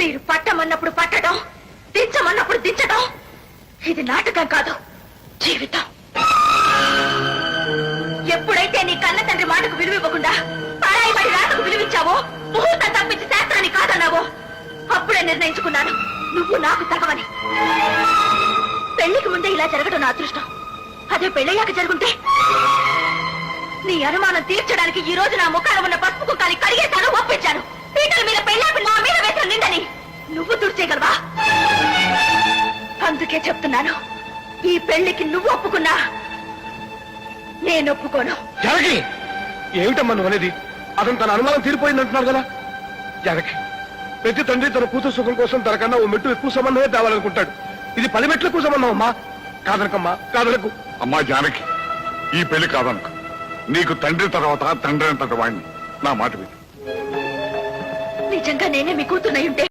మీరు పట్టమన్నప్పుడు పట్టడం, దించమన్నప్పుడు దించడం ఇది నాటకం కాదు, జీవితం. ఎప్పుడైతే నీ కన్న తండ్రి మాటకు విలువివ్వకుండా పరాయి పడి రాతకు విలువించావో, ముహూర్తం తప్పించి శాస్త్రాన్ని కాదన్నావో, అప్పుడే నిర్ణయించుకున్నాను నువ్వు నాకు తగవని. పెళ్లికి ముందే ఇలా జరగడం నా అదృష్టం. అదే పెళ్ళయ్యాక జరుగుంటే నీ అనుమానం తీర్చడానికి ఈ రోజు నా ముఖాన ఉన్న పసుపు కుక్కని కడిగేశాను, ఒప్పించాను. పీటల మీద పెళ్ళాపి నా మీద వేసిన నిందని నువ్వు తుడిచేయగలవా? అందుకే చెప్తున్నాను, ఈ పెళ్లికి నువ్వు ఒప్పుకున్నా నేను ఒప్పుకోను. జానకి, ఏమిటమ్మా నువ్వు అనేది? అతను తన అనుమానం తీరిపోయింది అంటున్నారు కదా. జానకి, ప్రతి తండ్రి తన కూతురు సుఖం కోసం తనకన్నా ఓ మెట్టు ఎక్కువ సంబంధమే తేవాలనుకుంటాడు. ఇది 10 మెట్లు ఎక్కువ సంబంధం అమ్మా. కాదనకమ్మా, కాదనకు. అమ్మా జానకి, ఈ పెళ్లి కాదనకు. నీకు తండ్రి తర్వాత తండ్రి అంతటి వాడిని. నా మాట విను. నిజంగా నేనే మీ కూతురునై ఉంటే